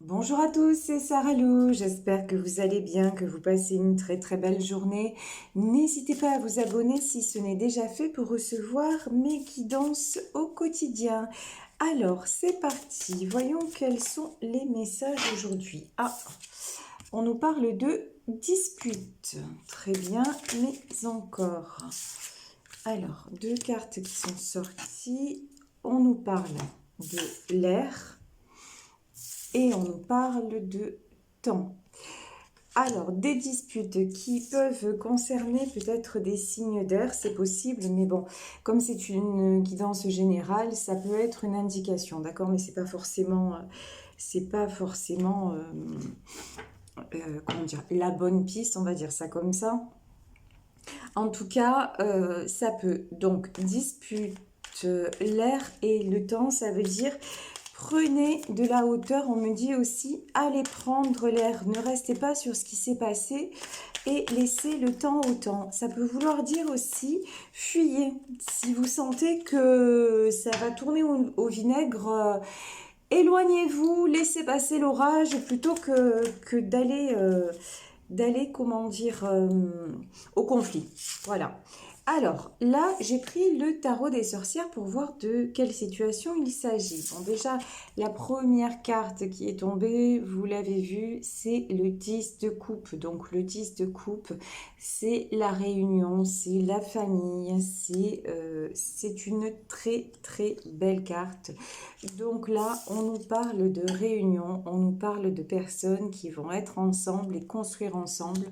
Bonjour à tous, c'est Sarah Lou. J'espère que vous allez bien, que vous passez une très très belle journée. N'hésitez pas à vous abonner si ce n'est déjà fait pour recevoir mes guidances au quotidien. Alors, c'est parti. Voyons quels sont les messages aujourd'hui. Ah, on nous parle de dispute. Très bien, mais encore. Alors, deux cartes qui sont sorties. On nous parle de l'air. Et on nous parle de temps. Alors, des disputes qui peuvent concerner peut-être des signes d'air, c'est possible, mais bon, comme c'est une guidance générale, ça peut être une indication, d'accord? Mais c'est pas forcément, comment dire, la bonne piste, on va dire ça comme ça. En tout cas, ça peut. Donc, dispute, l'air et le temps, ça veut dire prenez de la hauteur. On me dit aussi, allez prendre l'air. Ne restez pas sur ce qui s'est passé et laissez le temps au temps. Ça peut vouloir dire aussi, fuyez. Si vous sentez que ça va tourner au vinaigre, éloignez-vous, laissez passer l'orage plutôt que d'aller, comment dire, au conflit. Voilà. Alors, là, j'ai pris le tarot des sorcières pour voir de quelle situation il s'agit. Bon, déjà, la première carte qui est tombée, vous l'avez vu, c'est le 10 de coupe. Donc, le 10 de coupe, c'est la réunion, c'est la famille, c'est une très, très belle carte. Donc là, on nous parle de réunion, on nous parle de personnes qui vont être ensemble et construire ensemble,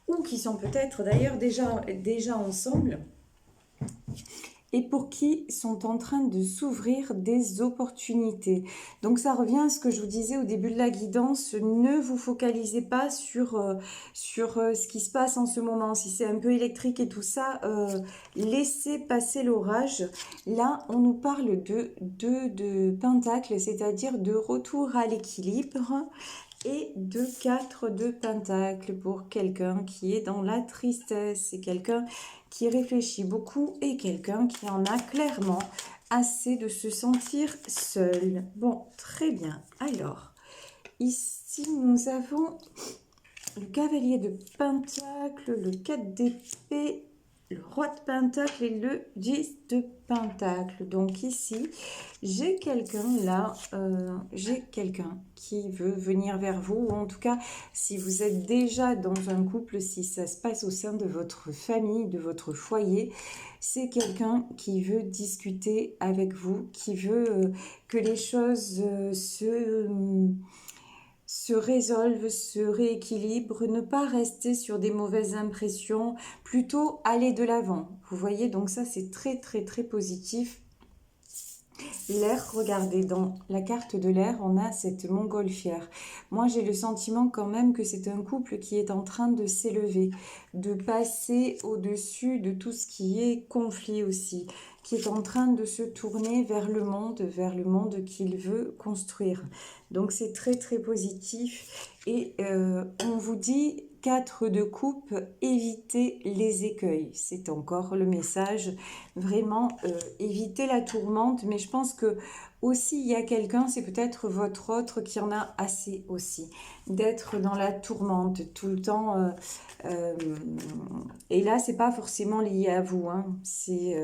ou qui sont peut-être d'ailleurs déjà ensemble, et pour qui sont en train de s'ouvrir des opportunités. Donc ça revient à ce que je vous disais au début de la guidance, ne vous focalisez pas sur ce qui se passe en ce moment. Si c'est un peu électrique et tout ça, laissez passer l'orage. Là, on nous parle de pentacles, c'est-à-dire de retour à l'équilibre, et de 4 de pentacle pour quelqu'un qui est dans la tristesse. C'est quelqu'un qui réfléchit beaucoup et quelqu'un qui en a clairement assez de se sentir seul. Bon, très bien. Alors, ici, nous avons le cavalier de pentacle, le 4 d'épée, le roi de pentacle et le 10 de pentacle. Donc ici, j'ai quelqu'un là, j'ai quelqu'un qui veut venir vers vous, ou en tout cas, si vous êtes déjà dans un couple, si ça se passe au sein de votre famille, de votre foyer, c'est quelqu'un qui veut discuter avec vous, qui veut que les choses se résolvent, se rééquilibrent, ne pas rester sur des mauvaises impressions, plutôt aller de l'avant. Vous voyez, donc ça c'est très très très positif. L'air, regardez, dans la carte de l'air, on a cette montgolfière. Moi, j'ai le sentiment quand même que c'est un couple qui est en train de s'élever, de passer au-dessus de tout ce qui est conflit aussi, qui est en train de se tourner vers le monde qu'il veut construire. Donc, c'est très, très positif. Et on vous dit 4 de coupe, évitez les écueils. C'est encore le message. Vraiment, évitez la tourmente. Mais je pense que aussi, il y a quelqu'un, c'est peut-être votre autre qui en a assez aussi, d'être dans la tourmente tout le temps. Euh, et là, c'est pas forcément lié à vous, hein. C'est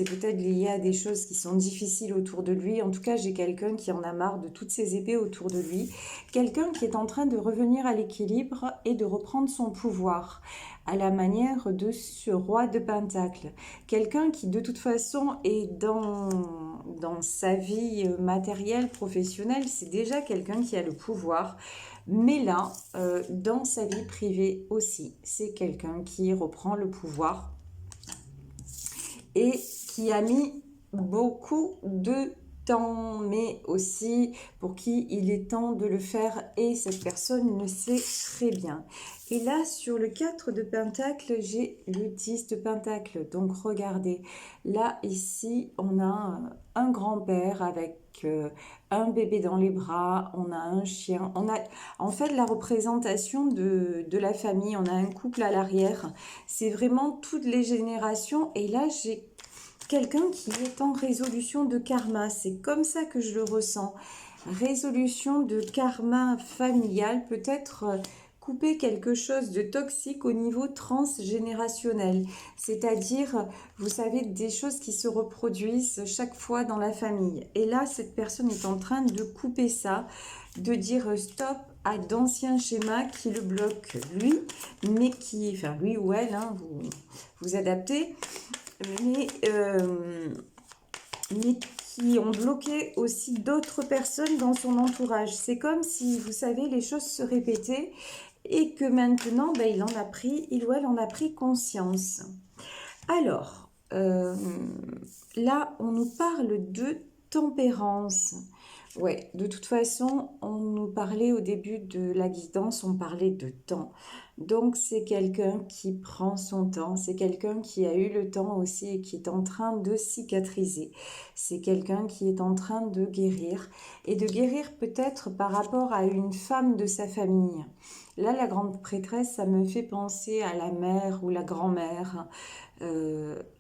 peut-être lié à des choses qui sont difficiles autour de lui. En tout cas, j'ai quelqu'un qui en a marre de toutes ces épées autour de lui. Quelqu'un qui est en train de revenir à l'équilibre et de reprendre son pouvoir à la manière de ce roi de pentacle. Quelqu'un qui de toute façon est dans sa vie matérielle, professionnelle, c'est déjà quelqu'un qui a le pouvoir. Mais là, dans sa vie privée aussi, c'est quelqu'un qui reprend le pouvoir et qui a mis beaucoup de temps, mais aussi pour qui il est temps de le faire et cette personne le sait très bien. Et là, sur le 4 de pentacle, j'ai le 10 de pentacle. Donc, regardez, là, ici, on a un grand-père avec un bébé dans les bras, on a un chien, on a en fait la représentation de la famille, on a un couple à l'arrière. C'est vraiment toutes les générations. Et là, j'ai quelqu'un qui est en résolution de karma. C'est comme ça que je le ressens. Résolution de karma familial, peut-être couper quelque chose de toxique au niveau transgénérationnel. C'est-à-dire, vous savez, des choses qui se reproduisent chaque fois dans la famille. Et là, cette personne est en train de couper ça, de dire stop à d'anciens schémas qui le bloquent lui, mais qui, enfin lui ou elle, hein, vous adaptez, mais qui ont bloqué aussi d'autres personnes dans son entourage. C'est comme si, vous savez, les choses se répétaient et que maintenant, ben, il ou elle en a pris conscience. Alors, là, on nous parle de tempérance. Ouais, de toute façon, on nous parlait au début de la guidance, on parlait de temps. Donc, c'est quelqu'un qui prend son temps, c'est quelqu'un qui a eu le temps aussi et qui est en train de cicatriser. C'est quelqu'un qui est en train de guérir et de guérir peut-être par rapport à une femme de sa famille. Là, la grande prêtresse, ça me fait penser à la mère ou la grand-mère,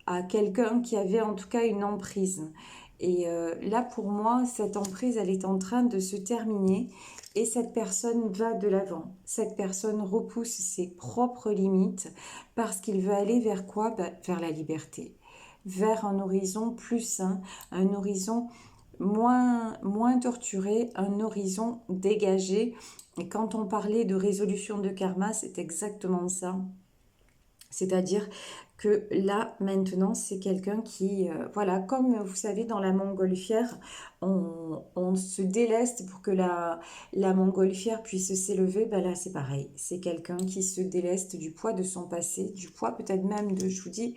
à quelqu'un qui avait en tout cas une emprise. Et là, pour moi, cette emprise, elle est en train de se terminer et cette personne va de l'avant. Cette personne repousse ses propres limites parce qu'il veut aller vers quoi? Vers la liberté, vers un horizon plus sain, un horizon moins torturé, un horizon dégagé. Et quand on parlait de résolution de karma, c'est exactement ça. C'est-à-dire que là, maintenant, c'est quelqu'un qui, voilà, comme vous savez, dans la montgolfière, on se déleste pour que la montgolfière puisse s'élever. Ben là, c'est pareil. C'est quelqu'un qui se déleste du poids de son passé, du poids peut-être même de, je vous dis,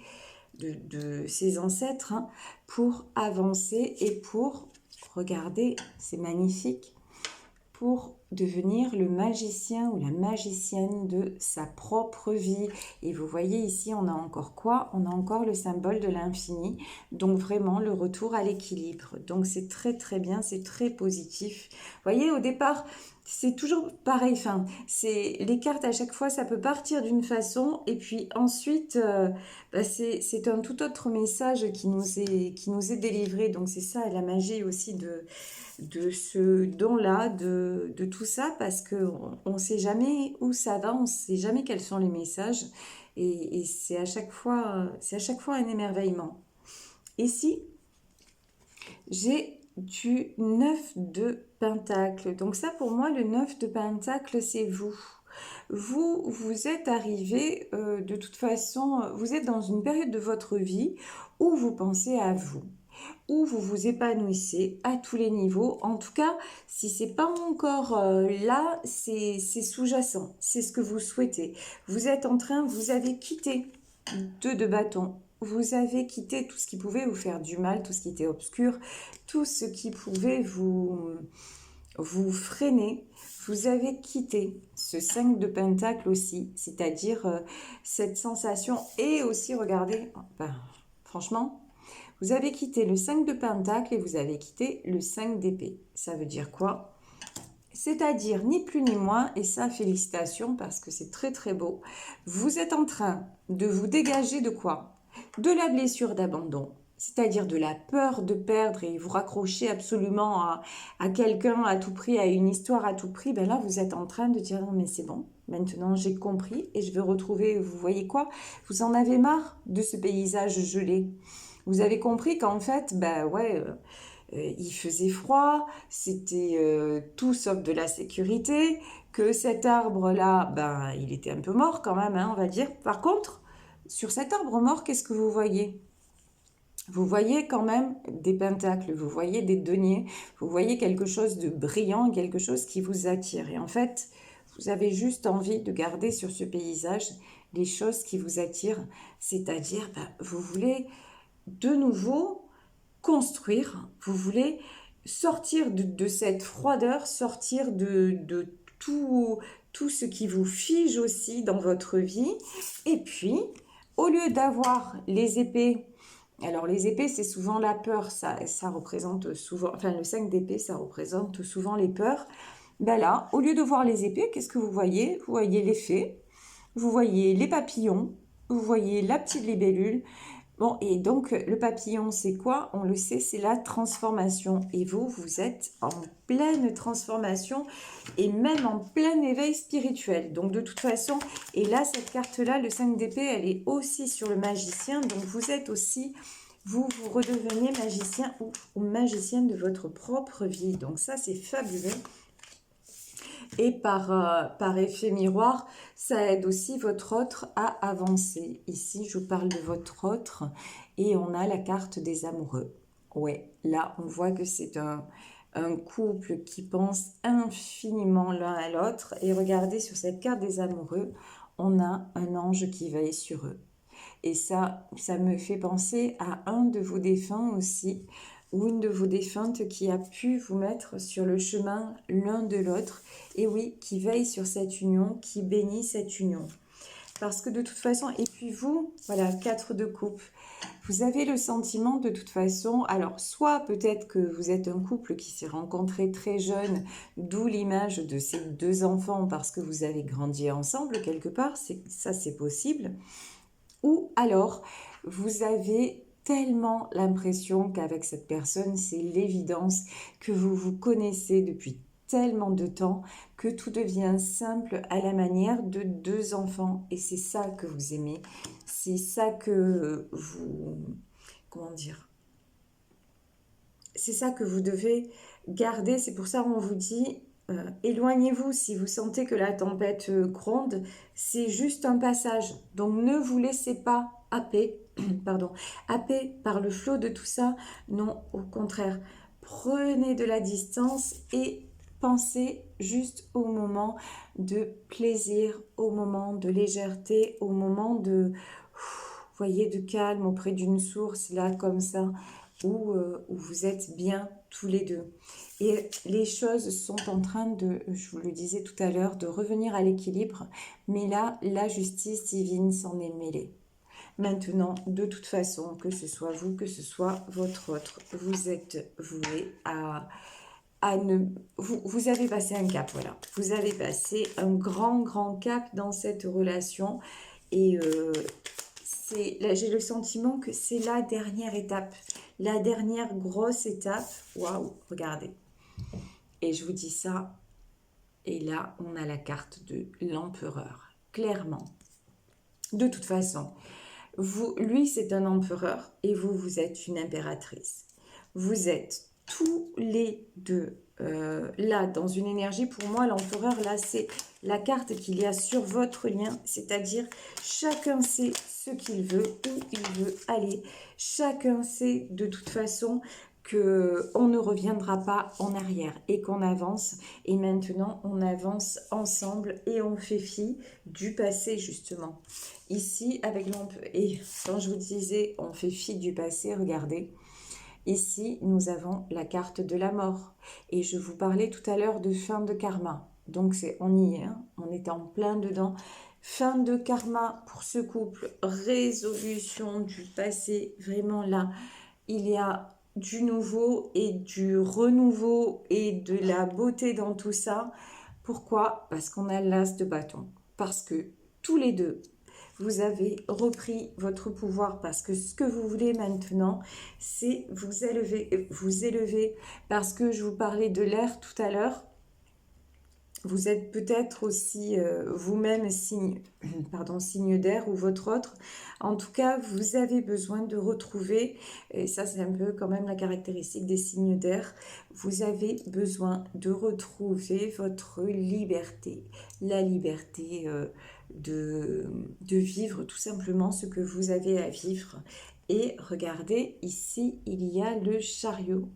de ses ancêtres, hein, pour avancer et pour, regardez, c'est magnifique, pour devenir le magicien ou la magicienne de sa propre vie. Et vous voyez ici, on a encore quoi? On a encore le symbole de l'infini, donc vraiment le retour à l'équilibre. Donc c'est très très bien, c'est très positif. Vous voyez, au départ, c'est toujours pareil. Enfin, c'est les cartes à chaque fois, ça peut partir d'une façon et puis ensuite, c'est un tout autre message qui nous est délivré. Donc c'est ça la magie aussi de ce don-là, de tout ça, parce qu'on ne sait jamais où ça va, on ne sait jamais quels sont les messages, et c'est à chaque fois un émerveillement. Ici, j'ai du 9 de Pentacle. Donc ça, pour moi, le 9 de Pentacle, c'est vous. Vous êtes arrivé, de toute façon, vous êtes dans une période de votre vie où vous pensez à vous, où vous vous épanouissez à tous les niveaux. En tout cas, si c'est pas encore là, c'est sous-jacent, c'est ce que vous souhaitez. Vous êtes en train, vous avez quitté 2 de bâton. Vous avez quitté tout ce qui pouvait vous faire du mal, tout ce qui était obscur, tout ce qui pouvait vous freiner. Vous avez quitté ce 5 de Pentacle aussi, c'est-à-dire cette sensation. Et aussi, regardez, ben, franchement, vous avez quitté le 5 de Pentacle et vous avez quitté le 5 d'épée. Ça veut dire quoi? C'est-à-dire ni plus ni moins, et ça félicitations parce que c'est très très beau, vous êtes en train de vous dégager de quoi? De la blessure d'abandon, c'est-à-dire de la peur de perdre et vous raccrocher absolument à quelqu'un à tout prix, à une histoire à tout prix. Ben là, vous êtes en train de dire non mais c'est bon, maintenant j'ai compris et je veux retrouver, vous voyez quoi? Vous en avez marre de ce paysage gelé. Vous avez compris qu'en fait, ben ouais, il faisait froid, c'était tout sauf de la sécurité, que cet arbre-là, ben, il était un peu mort quand même, hein, on va dire. Par contre, sur cet arbre mort, qu'est-ce que vous voyez? Vous voyez quand même des pentacles, vous voyez des deniers, vous voyez quelque chose de brillant, quelque chose qui vous attire. Et en fait, vous avez juste envie de garder sur ce paysage les choses qui vous attirent, c'est-à-dire, ben, vous voulez de nouveau construire, vous voulez sortir de cette froideur, sortir de tout ce qui vous fige aussi dans votre vie. Et puis, au lieu d'avoir les épées, alors les épées c'est souvent la peur, ça représente souvent, enfin le 5 d'épée ça représente souvent les peurs. Ben là, au lieu de voir les épées, qu'est-ce que vous voyez? Vous voyez les fées, vous voyez les papillons, vous voyez la petite libellule. Bon, et donc le papillon, c'est quoi? On le sait, c'est la transformation. Et vous, vous êtes en pleine transformation et même en plein éveil spirituel. Donc de toute façon, et là, cette carte-là, le 5 d'épée, elle est aussi sur le magicien. Donc vous êtes aussi, vous redevenez magicien ou magicienne de votre propre vie. Donc ça, c'est fabuleux. Et par effet miroir, ça aide aussi votre autre à avancer. Ici, je vous parle de votre autre et on a la carte des amoureux. Ouais, là, on voit que c'est un couple qui pense infiniment l'un à l'autre. Et regardez, sur cette carte des amoureux, on a un ange qui veille sur eux. Et ça me fait penser à un de vos défunts aussi, ou une de vos défuntes qui a pu vous mettre sur le chemin l'un de l'autre, et oui, qui veille sur cette union, qui bénit cette union. Parce que de toute façon, et puis vous, voilà, 4 de coupe, vous avez le sentiment de toute façon, alors soit peut-être que vous êtes un couple qui s'est rencontré très jeune, d'où l'image de ces 2 enfants parce que vous avez grandi ensemble quelque part, ça c'est possible. Ou alors, vous avez tellement l'impression qu'avec cette personne, c'est l'évidence que vous vous connaissez depuis tellement de temps que tout devient simple à la manière de 2 enfants. Et c'est ça que vous aimez. C'est ça que vous... Comment dire? C'est ça que vous devez garder. C'est pour ça qu'on vous dit... éloignez-vous si vous sentez que la tempête gronde, c'est juste un passage. Donc ne vous laissez pas happer, pardon, happer par le flot de tout ça. Non, au contraire, prenez de la distance et pensez juste au moment de plaisir, au moment de légèreté, au moment de, voyez, de calme auprès d'une source, là, comme ça, où vous êtes bien tous les deux. Et les choses sont en train de, je vous le disais tout à l'heure, de revenir à l'équilibre. Mais là, la justice divine s'en est mêlée. Maintenant, de toute façon, que ce soit vous, que ce soit votre autre, vous êtes voué à ne... Vous avez passé un cap, voilà. Vous avez passé un grand cap dans cette relation. Et là, j'ai le sentiment que c'est la dernière étape. La dernière grosse étape. Waouh, regardez. Et je vous dis ça, et là, on a la carte de l'empereur, clairement. De toute façon, lui, c'est un empereur, et vous, vous êtes une impératrice. Vous êtes tous les deux là, dans une énergie. Pour moi, l'empereur, là, c'est la carte qu'il y a sur votre lien, c'est-à-dire chacun sait ce qu'il veut, où il veut aller. Chacun sait de toute façon qu'on ne reviendra pas en arrière et qu'on avance. Et maintenant, on avance ensemble et on fait fi du passé, justement. Ici, avec l'empereur, et quand je vous disais, on fait fi du passé, regardez. Ici, nous avons la carte de la mort. Et je vous parlais tout à l'heure de fin de karma. Donc, on y est, hein, on est en plein dedans. Fin de karma pour ce couple, résolution du passé. Vraiment là, il y a du nouveau et du renouveau et de la beauté dans tout ça. Pourquoi? Parce qu'on a l'as de bâton. Parce que tous les deux, vous avez repris votre pouvoir parce que ce que vous voulez maintenant, c'est vous élever. Parce que je vous parlais de l'air tout à l'heure. Vous êtes peut-être aussi vous-même signe d'air ou votre autre. En tout cas, vous avez besoin de retrouver, et ça c'est un peu quand même la caractéristique des signes d'air, vous avez besoin de retrouver votre liberté. La liberté de vivre tout simplement ce que vous avez à vivre. Et regardez, ici, il y a le chariot.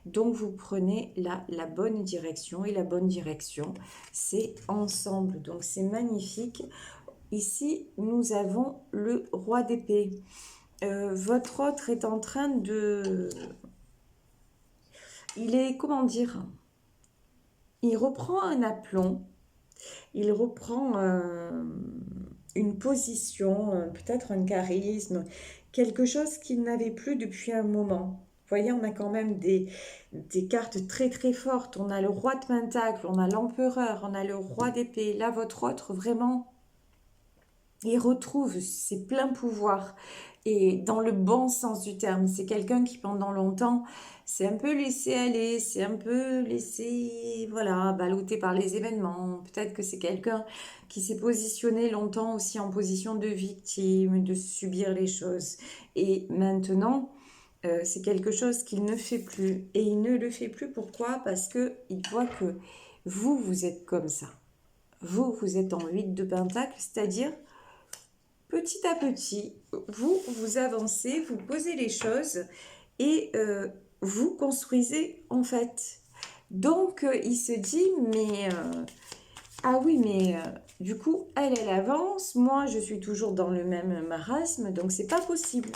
Donc, vous prenez la bonne direction. Et la bonne direction, c'est ensemble. Donc, c'est magnifique. Ici, nous avons le roi d'épée. Votre autre est en train de... Il est, comment dire? Il reprend un aplomb. Il reprend une position, peut-être un charisme, quelque chose qu'il n'avait plus depuis un moment. Vous voyez, on a quand même des cartes très très fortes. On a le roi de pentacle, on a l'empereur, on a le roi d'épée. Là, votre autre, vraiment, il retrouve ses pleins pouvoirs et dans le bon sens du terme. C'est quelqu'un qui pendant longtemps s'est un peu laissé aller, s'est un peu laissé, voilà, ballotté par les événements. Peut-être que c'est quelqu'un qui s'est positionné longtemps aussi en position de victime, de subir les choses. Et maintenant, c'est quelque chose qu'il ne fait plus. Et il ne le fait plus, pourquoi? Parce qu'il voit que vous, vous êtes comme ça. Vous, vous êtes en 8 de pentacle, c'est-à-dire petit à petit, vous avancez, vous posez les choses et vous construisez en fait. Donc, il se dit, mais ah oui, mais du coup, elle avance, moi, je suis toujours dans le même marasme, donc c'est pas possible.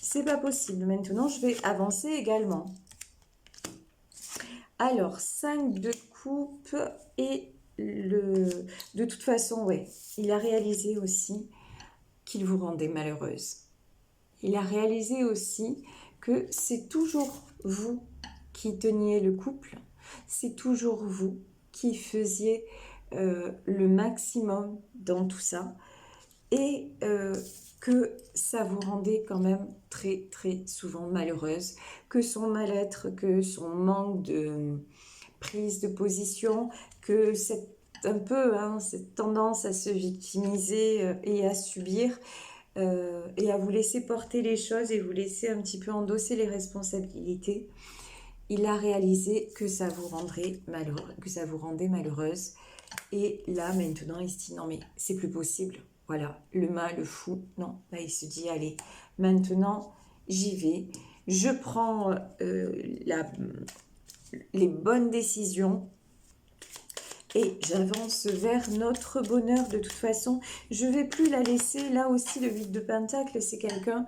C'est pas possible. Maintenant, je vais avancer également. Alors, 5 de coupe et de toute façon, ouais, il a réalisé aussi qu'il vous rendait malheureuse. Il a réalisé aussi que c'est toujours vous qui teniez le couple, c'est toujours vous qui faisiez le maximum dans tout ça et que ça vous rendait quand même très très souvent malheureuse, que son mal-être, que son manque de prise de position, que un peu cette tendance à se victimiser et à subir et à vous laisser porter les choses et vous laisser un petit peu endosser les responsabilités, il a réalisé que ça vous rendrait malheureux, que ça vous rendait malheureuse. Et là, maintenant, il se dit non mais c'est plus possible. Voilà, le mal, le fou, non. Là, il se dit allez, maintenant, j'y vais. Je prends les bonnes décisions et j'avance vers notre bonheur. De toute façon, je ne vais plus la laisser. Là aussi, le 8 de Pentacle, c'est quelqu'un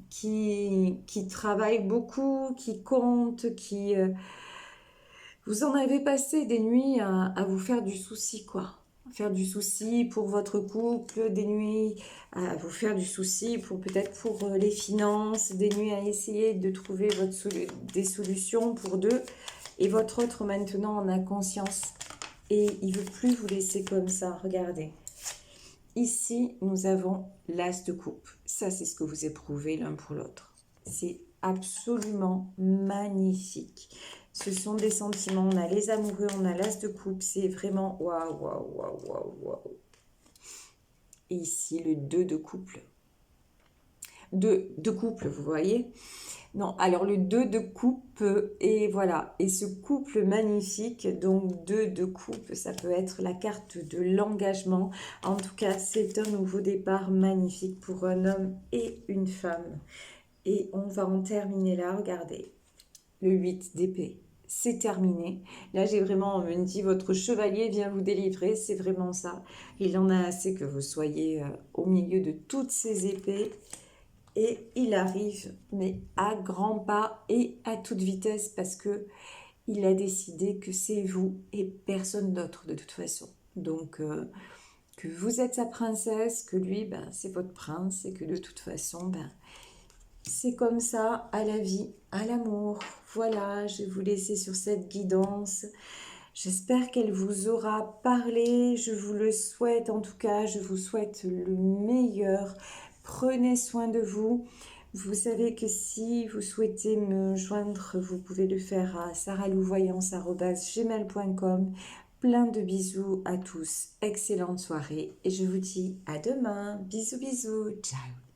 qui travaille beaucoup, qui compte, qui... vous en avez passé des nuits à vous faire du souci, quoi. Faire du souci pour votre couple, des nuits à vous faire du souci pour peut-être pour les finances, des nuits à essayer de trouver des solutions pour deux. Et votre autre maintenant en a conscience et il veut plus vous laisser comme ça. Regardez. Ici, nous avons l'as de coupe. Ça, c'est ce que vous éprouvez l'un pour l'autre. C'est absolument magnifique. Ce sont des sentiments. On a les amoureux, on a l'as de coupe. C'est vraiment waouh, waouh, waouh, waouh, waouh. Et ici, le 2 de couple. De couple, vous voyez? Non, alors le 2 de coupe, et voilà, et ce couple magnifique, donc 2 de coupe, ça peut être la carte de l'engagement. En tout cas, c'est un nouveau départ magnifique pour un homme et une femme. Et on va en terminer là, regardez, le 8 d'épée. C'est terminé. Là, j'ai vraiment, on me dit, votre chevalier vient vous délivrer. C'est vraiment ça. Il en a assez que vous soyez au milieu de toutes ces épées. Et il arrive, mais à grands pas et à toute vitesse, parce que il a décidé que c'est vous et personne d'autre de toute façon. Donc, que vous êtes sa princesse, que lui, ben, c'est votre prince, et que de toute façon, ben, c'est comme ça à la vie, à l'amour. Voilà, je vais vous laisser sur cette guidance. J'espère qu'elle vous aura parlé. Je vous le souhaite, en tout cas, je vous souhaite le meilleur. Prenez soin de vous. Vous savez que si vous souhaitez me joindre, vous pouvez le faire à saralouvoyance@gmail.com. Plein de bisous à tous. Excellente soirée et je vous dis à demain. Bisous, bisous. Ciao.